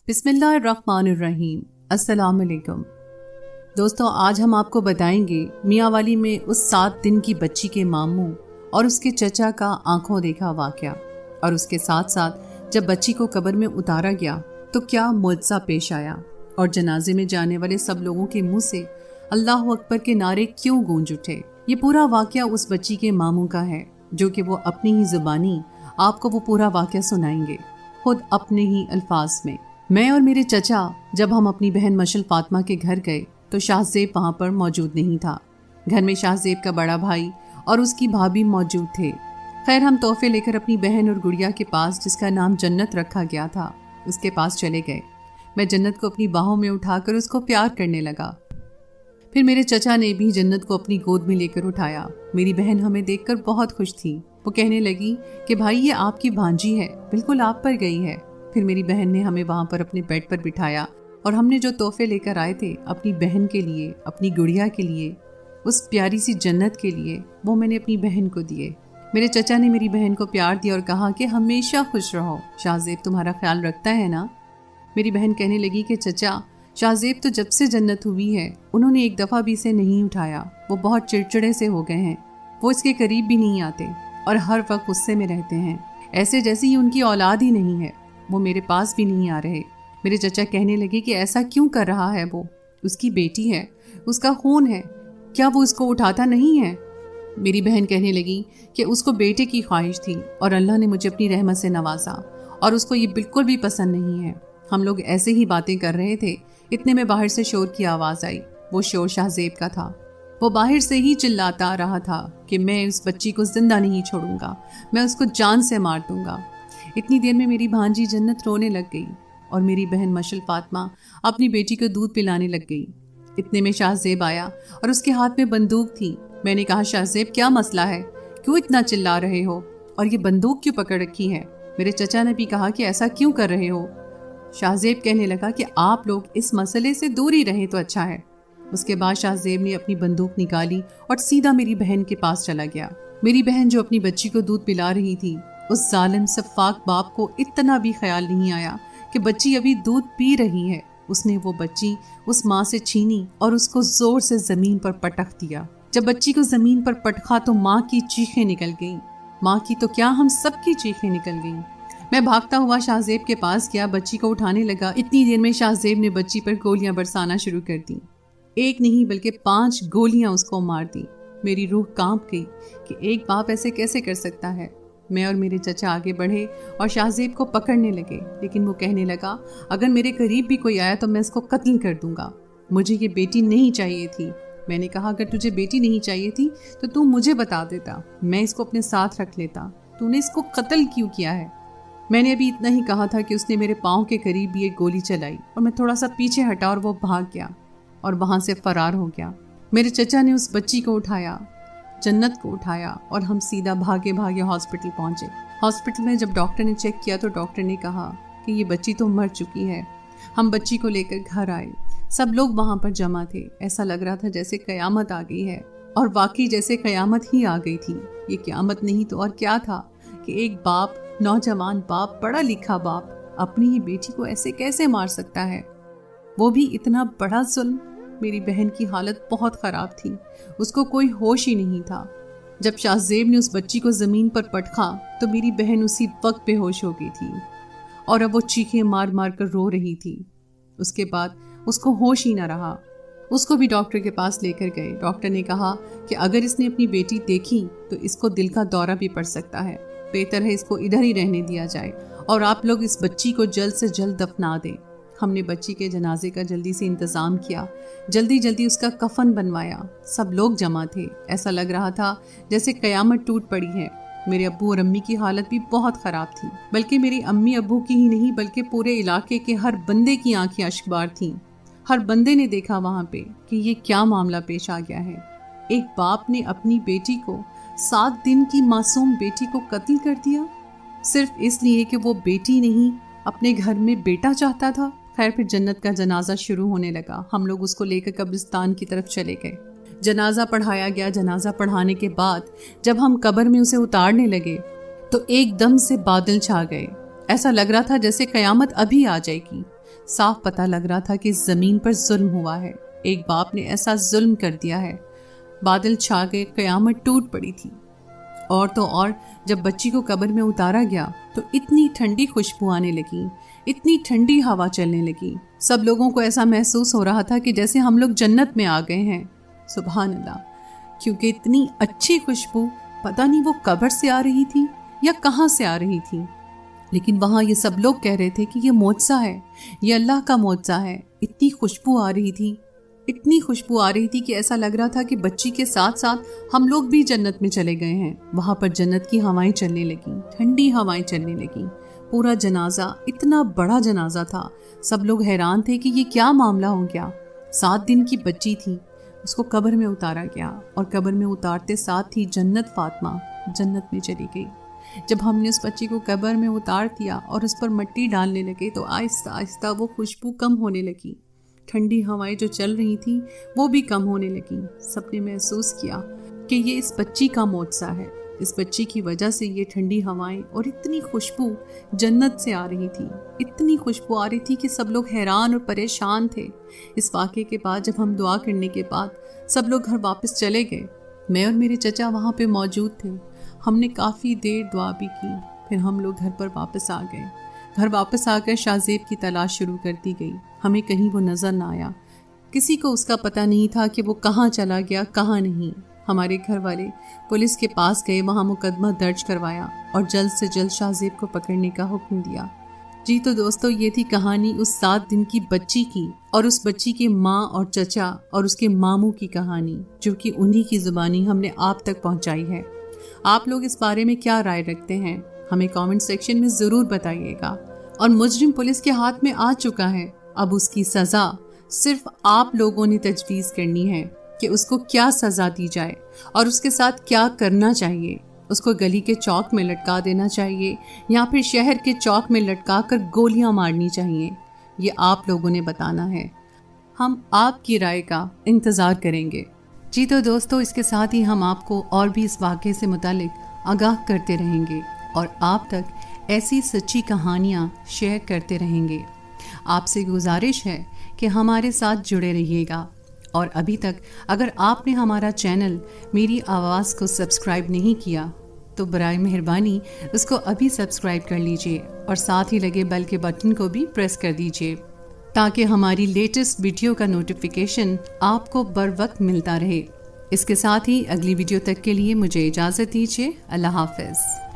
बिस्मिल्लाहिर्रहमानिर्रहीम। अस्सलाम वालेकुम दोस्तों, आज हम आपको बताएंगे मियांवाली में उस 7 दिन की बच्ची के मामू और उसके चचा का आंखों देखा वाकया, और उसके साथ साथ जब बच्ची को कब्र में उतारा गया तो क्या मुआजिज़ा पेश आया और जनाजे में जाने वाले सब लोगों के मुंह से अल्लाह अकबर के नारे क्यों गूंज उठे। ये पूरा वाकया उस बच्ची के मामू का है, जो कि वो अपनी ही ज़ुबानी आपको वो पूरा वाकया सुनाएंगे, खुद अपने ही अल्फाज में। मैं और मेरे चचा जब हम अपनी बहन मशल फातिमा के घर गए तो शाहज़ेब वहाँ पर मौजूद नहीं था। घर में शाहज़ेब का बड़ा भाई और उसकी भाभी मौजूद थे। खैर, हम तोहफे लेकर अपनी बहन और गुड़िया के पास, जिसका नाम जन्नत रखा गया था, उसके पास चले गए। मैं जन्नत को अपनी बाहों में उठाकर उसको प्यार करने लगा। फिर मेरे चचा ने भी जन्नत को अपनी गोद में लेकर उठाया। मेरी बहन हमें देखकर बहुत खुश थी। वो कहने लगी कि भाई, ये आपकी भांजी है, बिल्कुल आप पर गई है। फिर मेरी बहन ने हमें वहाँ पर अपने बेड पर बिठाया और हमने जो तोहफे लेकर आए थे अपनी बहन के लिए, अपनी गुड़िया के लिए, उस प्यारी सी जन्नत के लिए, वो मैंने अपनी बहन को दिए। मेरे चचा ने मेरी बहन को प्यार दिया और कहा कि हमेशा खुश रहो, शाहज़ेब तुम्हारा ख्याल रखता है ना। मेरी बहन कहने लगी कि चचा, शाहज़ेब तो जब से जन्नत हुई है उन्होंने एक दफ़ा भी इसे नहीं उठाया। वो बहुत चिड़चिड़े से हो गए हैं, वो इसके करीब भी नहीं आते और हर वक्त गुस्से में रहते हैं, ऐसे जैसे ही उनकी औलाद ही नहीं है। वो मेरे पास भी नहीं आ रहे। मेरे चचा कहने लगे कि ऐसा क्यों कर रहा है, वो उसकी बेटी है, उसका खून है, क्या वो उसको उठाता नहीं है। मेरी बहन कहने लगी कि उसको बेटे की ख्वाहिश थी और अल्लाह ने मुझे अपनी रहमत से नवाजा और उसको ये बिल्कुल भी पसंद नहीं है। हम लोग ऐसे ही बातें कर रहे थे, इतने में बाहर से शोर की आवाज़ आई। वो शोर शाहज़ेब का था। वो बाहर से ही चिल्लाता आ रहा था कि मैं उस बच्ची को जिंदा नहीं छोड़ूंगा, मैं उसको जान से मार दूंगा। इतनी देर में मेरी भांजी जन्नत रोने लग गई और मेरी बहन मशल फातिमा अपनी बेटी को दूध पिलाने लग गई। इतने में शाहज़ेब आया और उसके हाथ में बंदूक थी। मैंने कहा, शाहज़ेब क्या मसला है, क्यों इतना चिल्ला रहे हो और ये बंदूक क्यों पकड़ रखी है। मेरे चचा ने भी कहा कि ऐसा क्यों कर रहे हो। शाहज़ेब कहने लगा कि आप लोग इस मसले से दूर ही रहें तो अच्छा है। उसके बाद शाहज़ेब ने अपनी बंदूक निकाली और सीधा मेरी बहन के पास चला गया। मेरी बहन जो अपनी बच्ची को दूध पिला रही थी, उस जालिम सफ़ाक बाप को इतना भी ख्याल नहीं आया कि बच्ची अभी दूध पी रही है। उसने वो बच्ची उस माँ से छीनी और उसको जोर से ज़मीन पर पटक दिया। जब बच्ची को ज़मीन पर पटका तो माँ की चीखें निकल गईं। माँ की तो क्या, हम सब की चीखें निकल गईं। मैं भागता हुआ शाहज़ेब के पास गया, बच्ची को उठाने लगा। इतनी देर में शाहज़ेब ने बच्ची पर गोलियां बरसाना शुरू कर दी। एक नहीं बल्कि 5 गोलियां उसको मार दी। मेरी रूह कांप गई कि एक बाप ऐसे कैसे कर सकता है। मैं और मेरे चचा आगे बढ़े और शाहज़ेब को पकड़ने लगे, लेकिन वो कहने लगा, अगर मेरे करीब भी कोई आया तो मैं इसको कत्ल कर दूंगा। मुझे ये बेटी नहीं चाहिए थी। मैंने कहा, अगर तुझे बेटी नहीं चाहिए थी तो तू मुझे बता देता, मैं इसको अपने साथ रख लेता। तूने इसको कत्ल क्यों किया है। मैंने अभी इतना ही कहा था कि उसने मेरे पाँव के करीब भी एक गोली चलाई और मैं थोड़ा सा पीछे हटा और वो भाग गया और वहाँ से फरार हो गया। मेरे चचा ने उस बच्ची को उठाया, जन्नत को उठाया और हम सीधा भागे भागे हॉस्पिटल पहुँचे। हॉस्पिटल में जब डॉक्टर ने चेक किया तो डॉक्टर ने कहा कि ये बच्ची तो मर चुकी है। हम बच्ची को लेकर घर आए। सब लोग वहाँ पर जमा थे। ऐसा लग रहा था जैसे क़यामत आ गई है, और वाकई जैसे क़यामत ही आ गई थी। ये क़यामत नहीं तो और क्या था कि एक बाप, नौजवान बाप, पढ़ा लिखा बाप अपनी ही बेटी को ऐसे कैसे मार सकता है, वो भी इतना बड़ा जुल्म। मेरी बहन की हालत बहुत ख़राब थी, उसको कोई होश ही नहीं था। जब शाहज़ेब ने उस बच्ची को ज़मीन पर पटका तो मेरी बहन उसी वक्त बेहोश हो गई थी और अब वो चीखें मार मार कर रो रही थी। उसके बाद उसको होश ही ना रहा। उसको भी डॉक्टर के पास लेकर गए। डॉक्टर ने कहा कि अगर इसने अपनी बेटी देखी तो इसको दिल का दौरा भी पड़ सकता है, बेहतर है इसको इधर ही रहने दिया जाए और आप लोग इस बच्ची को जल्द से जल्द दफना दें। हमने बच्ची के जनाजे का जल्दी से इंतज़ाम किया, जल्दी जल्दी उसका कफन बनवाया। सब लोग जमा थे। ऐसा लग रहा था जैसे क़यामत टूट पड़ी है। मेरे अब्बू और अम्मी की हालत भी बहुत ख़राब थी, बल्कि मेरी अम्मी अब्बू की ही नहीं बल्कि पूरे इलाके के हर बंदे की आंखें अश्कबार थीं। हर बंदे ने देखा वहाँ पे कि ये क्या मामला पेश आ गया है। एक बाप ने अपनी बेटी को, 7 दिन की मासूम बेटी को कत्ल कर दिया, सिर्फ इसलिए कि वो बेटी नहीं अपने घर में बेटा चाहता था। खैर, फिर जन्नत का जनाजा शुरू होने लगा। हम लोग उसको लेकर कब्रिस्तान की तरफ चले गए। जनाजा पढ़ाया गया। जनाजा पढ़ाने के बाद जब हम कब्र में उसे उतारने लगे तो एकदम से बादल छा गए। ऐसा लग रहा था जैसे क़यामत अभी आ जाएगी। साफ पता लग रहा था कि ज़मीन पर जुल्म हुआ है। एक बाप ने ऐसा जुल्म कर दिया है। बादल छा गए, क़यामत टूट पड़ी थी। और तो और जब बच्ची को कब्र में उतारा गया तो इतनी ठंडी खुशबू आने लगी, इतनी ठंडी हवा चलने लगी। सब लोगों को ऐसा महसूस हो रहा था कि जैसे हम लोग जन्नत में आ गए हैं। सुभान अल्लाह, क्योंकि इतनी अच्छी खुशबू पता नहीं वो कब्र से आ रही थी या कहाँ से आ रही थी, लेकिन वहाँ ये सब लोग कह रहे थे कि ये मौजज़ा है, ये अल्लाह का मौजज़ा है। इतनी खुशबू आ रही थी, इतनी खुशबू आ रही थी कि ऐसा लग रहा था कि बच्ची के साथ साथ हम लोग भी जन्नत में चले गए हैं। वहाँ पर जन्नत की हवाएं चलने लगी, ठंडी हवाएं चलने लगी। पूरा जनाजा, इतना बड़ा जनाजा था, सब लोग हैरान थे कि ये क्या मामला हो गया। 7 दिन की बच्ची थी, उसको कब्र में उतारा गया और कब्र में उतारते साथ ही जन्नत फातिमा जन्नत में चली गई। जब हमने उस बच्ची को कब्र में उतार दिया और उस पर मिट्टी डालने लगे तो आहिस्ता आहिस्ता वो खुशबू कम होने लगी। ठंडी हवाएं जो चल रही थी वो भी कम होने लगी। सबने महसूस किया कि ये इस बच्ची का मौजज़ा है। इस बच्ची की वजह से ये ठंडी हवाएं और इतनी खुशबू जन्नत से आ रही थी, इतनी खुशबू आ रही थी कि सब लोग हैरान और परेशान थे। इस वाक़े के बाद जब हम दुआ करने के बाद सब लोग घर वापस चले गए, मैं और मेरे चचा वहाँ पे मौजूद थे। हमने काफ़ी देर दुआ भी की, फिर हम लोग घर पर वापस आ गए। घर वापस आकर शाहज़ेब की तलाश शुरू कर दी गई। हमें कहीं वो नज़र ना आया, किसी को उसका पता नहीं था कि वो कहाँ चला गया, कहाँ नहीं। हमारे घर वाले पुलिस के पास गए, वहाँ मुकदमा दर्ज करवाया और जल्द से जल्द शाहज़ेब को पकड़ने का हुक्म दिया। जी तो दोस्तों, ये थी कहानी उस 7 दिन की बच्ची की और उस बच्ची के माँ और चचा और उसके मामू की कहानी, जो कि उन्हीं की ज़ुबानी हमने आप तक पहुँचाई है। आप लोग इस बारे में क्या राय रखते हैं, हमें कमेंट सेक्शन में ज़रूर बताइएगा। और मुजरिम पुलिस के हाथ में आ चुका है, अब उसकी सज़ा सिर्फ आप लोगों ने तजवीज़ करनी है कि उसको क्या सज़ा दी जाए और उसके साथ क्या करना चाहिए। उसको गली के चौक में लटका देना चाहिए या फिर शहर के चौक में लटका कर गोलियां मारनी चाहिए, ये आप लोगों ने बताना है। हम आपकी राय का इंतज़ार करेंगे। जी तो दोस्तों, इसके साथ ही हम आपको और भी इस वाक़े से मुतालिक आगाह करते रहेंगे और आप तक ऐसी सच्ची कहानियाँ शेयर करते रहेंगे। आपसे गुजारिश है कि हमारे साथ जुड़े रहिएगा। और अभी तक अगर आपने हमारा चैनल मेरी आवाज़ को सब्सक्राइब नहीं किया तो बराए मेहरबानी उसको अभी सब्सक्राइब कर लीजिए और साथ ही लगे बेल के बटन को भी प्रेस कर दीजिए ताकि हमारी लेटेस्ट वीडियो का नोटिफिकेशन आपको बर वक्त मिलता रहे। इसके साथ ही अगली वीडियो तक के लिए मुझे इजाज़त दीजिए। अल्लाह हाफ़िज़।